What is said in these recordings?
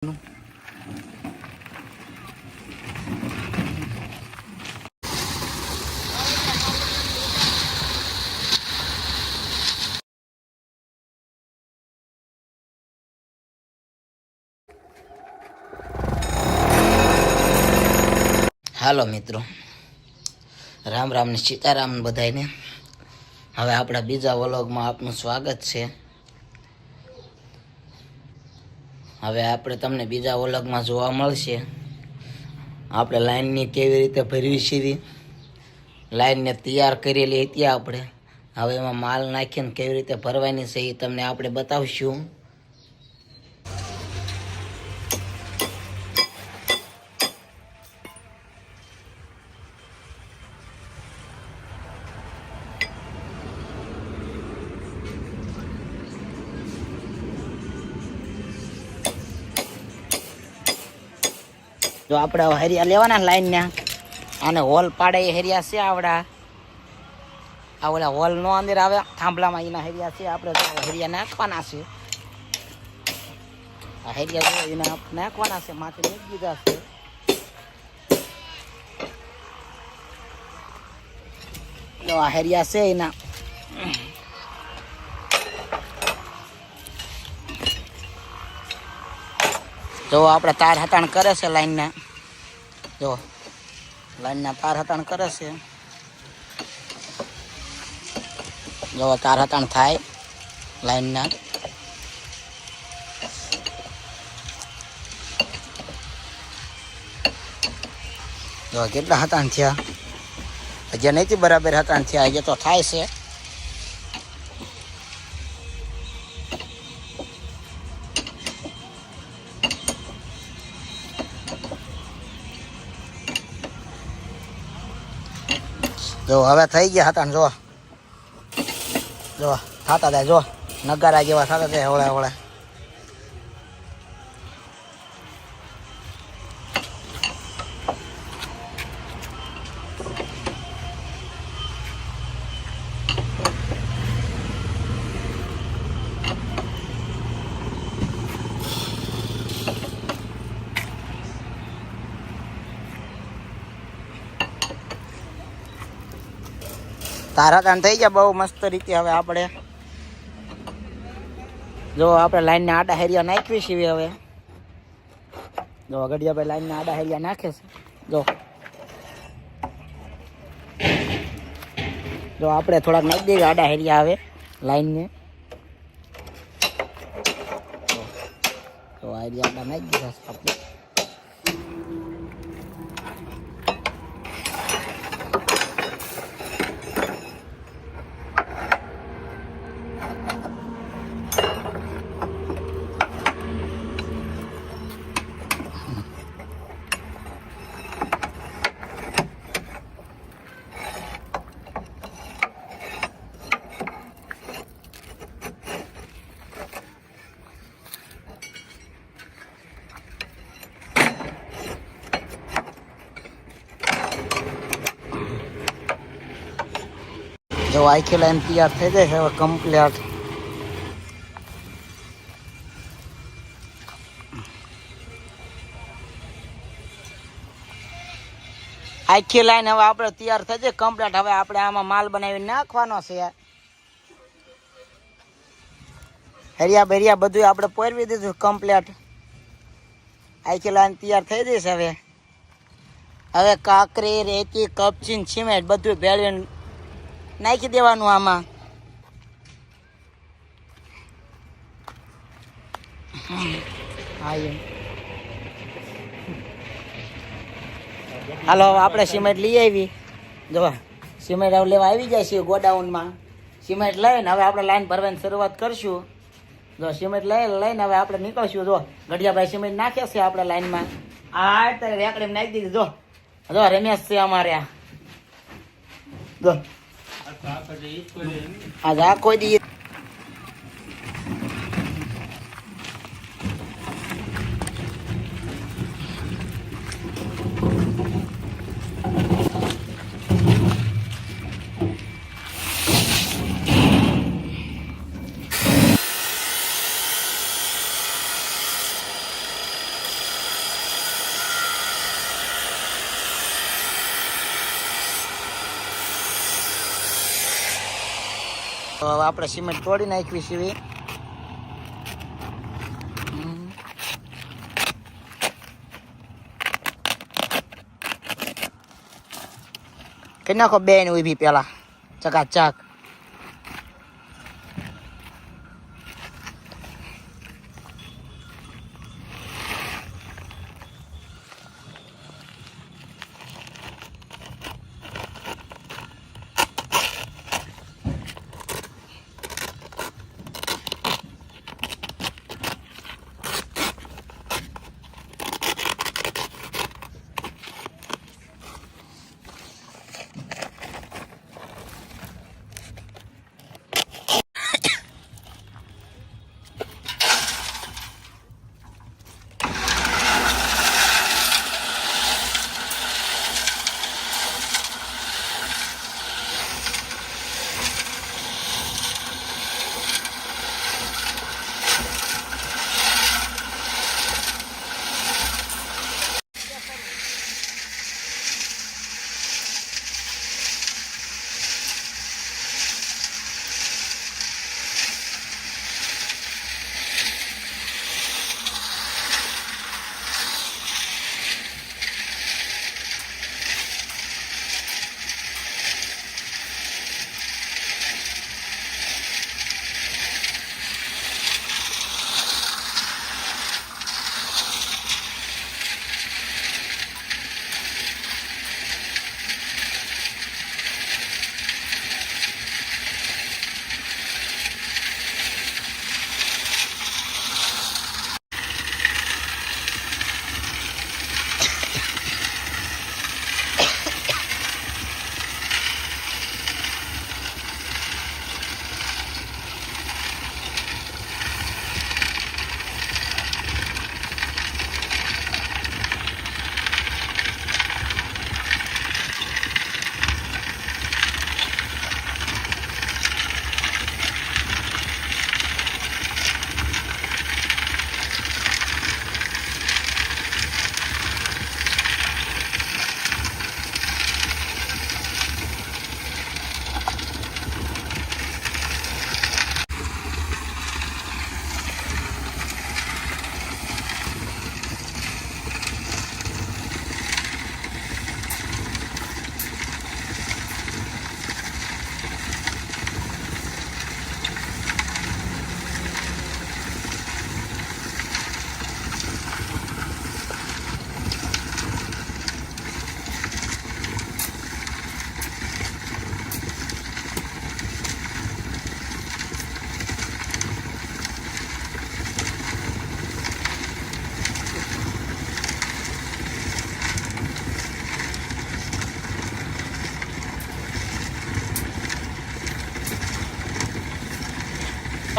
હાલો મિત્રો, રામ રામ ને સીતારામ બધાને. હવે આપણા બીજા વ્લોગમાં આપનું સ્વાગત છે. હવે આપણે તમને બીજા વ્લોગમાં જોવા મળશે આપણે લાઈનની કેવી રીતે ભરવી છે. લાઈનને તૈયાર કરેલી હતી આપણે. હવે એમાં માલ નાખીને કેવી રીતે ભરવાની છે એ તમને આપણે બતાવશું. જો આપણે હરિયા લેવાના લાઈનના, આને હોલ પાડે એ હરિયા છે આવડા. આ ઓલા હોલ નો અંદર આવે થાંભલામાં એના હરિયા છે. આપણે હરિયા નાખવાના છે. આ હરિયા એના નાખવાના છે, માથે મૂકી દીધા છે. જો આ હરિયા છે એના. જો આપણે તાર હતાણ કરે છે લાઈનના. જો લાઈનના તાર હતાણ કરે છે. જો તાર હતાણ થાય લાઈનના. જો કેટલા હતાણ થયા. હજી નથી બરાબર હતાણ થયા, હજી તો થાય છે. જો હવે થઈ ગયા હતા. જો જો થતા થાય. જો નગારા જેવા થતા થાય હવળે હવળે. તારા તાણ થઈ ગયા બહુ મસ્ત રીતે. હવે આપણે જો આપણે લાઈનના આડા હેરિયા નાખવી છે. હવે જો ગઢિયાભાઈ લાઈનના આડા હેરિયા નાખે છે. જો આપણે થોડાક નાખી દઈએ આડા હેરિયા આવે લાઈનને. તો આ હેરિયા આડા નાખી દીધા છે આપણે. જો આખી લાઈન તૈયાર થઈ જાય છે હવે કમ્પ્લીટ. આખી લાઈન હવે આપણે તૈયાર થઈ જાય કમ્પ્લીટ. હવે આપણે આમાં માલ બનાવી નાખવાનો છે. હરિયા બરિયા બધું આપણે પોરવી દીધું કમ્પ્લીટ. આખી લાઈન તૈયાર થઈ જશે. હવે કાંકરી, રેતી, કપચી, સિમેન્ટ બધું ભેળવીને નાખી દેવાનું આમાં. હાલો આપણે સિમેન્ટ લઈ આવી. જો સિમેન્ટ હવે લેવા આવી જાય છે ગોડાઉનમાં. સિમેન્ટ લઈને હવે આપણે લાઈન ભરવાની શરૂઆત કરશું. જો સિમેન્ટ લઈને હવે આપણે નીકળશું. જો ગઢિયાભાઈ સિમેન્ટ નાખે છે આપણે લાઈનમાં. આ અત્યારે રેકડી નાખી દીધી. જો જો રમેશ છે અમારે. જો આજ આખો દી તો હવે આપણે સિમેન્ટ તોડી નાખવી સીવી. કે નાખો બેન ઉભી પેલા ચકાચક.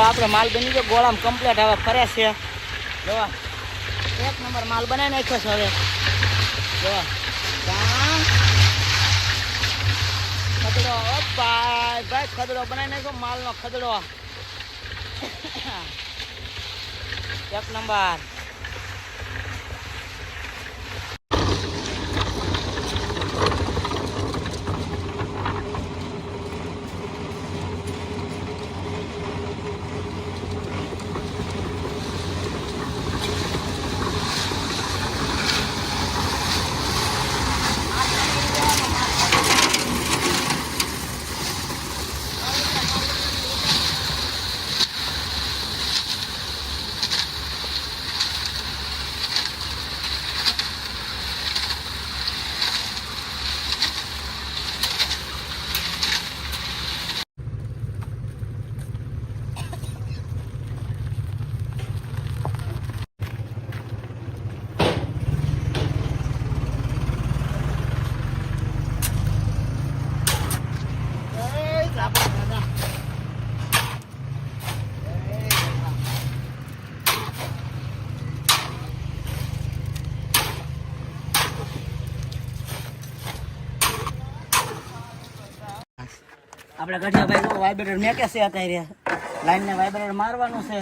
આપણે માલ બની ગયો ગોળામાં કમ્પ્લીટ. હવે ફરે છે જોવા, એક નંબર માલ બનાવી નાખ્યો છે. હવે જોવા ખદડો, ભાઈ ભાઈ ખદડો બનાવી નાખ્યો, માલનો ખદડો એક નંબર. આપણે ગઢિયાભાઈ વાઇબ્રેટર મેકે છે અત્યારે, લાઈનને વાઇબ્રેટર મારવાનું છે,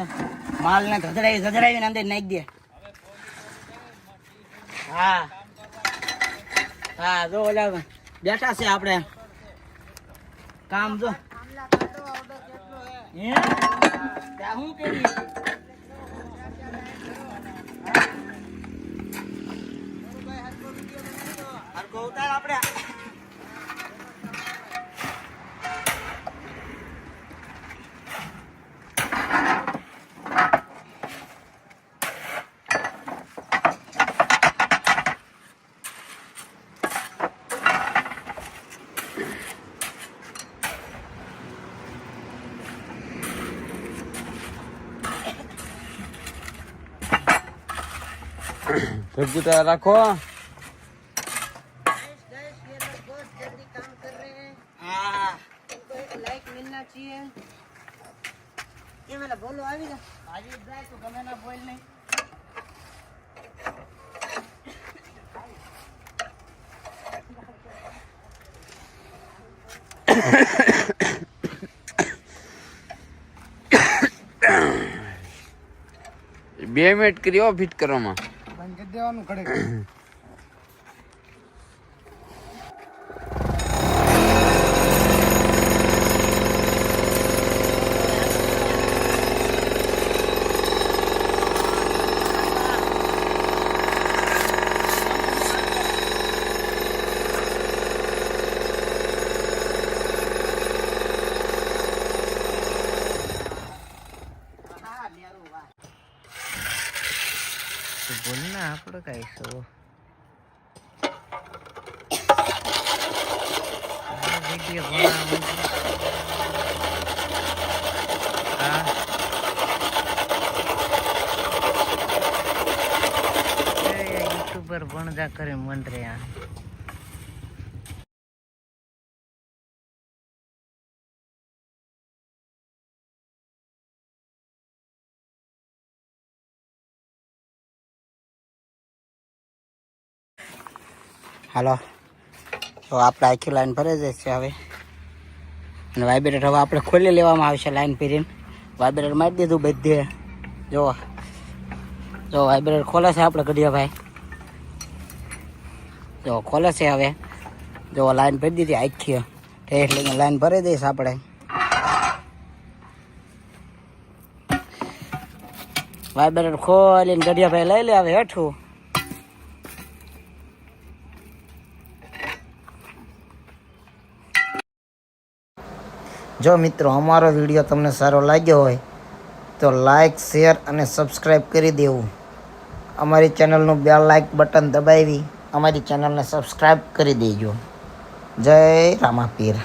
માલને ધધડાવીને અંદર નાખી દે. હા હા જો ઓલા બેઠા છે આપણે કામ. જો હે ત્યાં હું કરી હરકો ઉતાર આપણે सब्जी तैयार रखो। હા लाइक मिलना चाहिए ये वाला बोलो आ भी આજે જાય તો ગમે ના બોલ નહીં बे मिनट करियो फिट करो में બંધ કરી દેવાનું ઘડે બોલ ના આપણે કઈ શું વિડીયો બનાવવાનું હા યુટ્યુબર બણદા કરે મન રહ્યા હાલો તો આપણે આખી લાઈન ભરે જશે હવે અને વાઇબ્રેટર હવે આપણે ખોલી લેવામાં આવશે લાઈન ફેરીને વાઇબ્રેટર મારી દીધું બધે જો જો વાઇબ્રેટર ખોલે છે આપણે ગઢિયાભાઈ જો ખોલે છે હવે જો લાઈન ભરી દીધી આખી એટલે લાઈન ભરી દઈશ આપણે વાઇબ્રેટર ખોલીને ગઢિયાભાઈ લઈ લે હવે હેઠું જો મિત્રો અમારો વિડીયો તમને સારો લાગ્યો હોય તો લાઈક શેર અને સબસ્ક્રાઈબ કરી દેવું અમારી ચેનલનું બે લાઈક બટન દબાવી અમારી ચેનલને સબસ્ક્રાઈબ કરી દેજો જય રામાપીર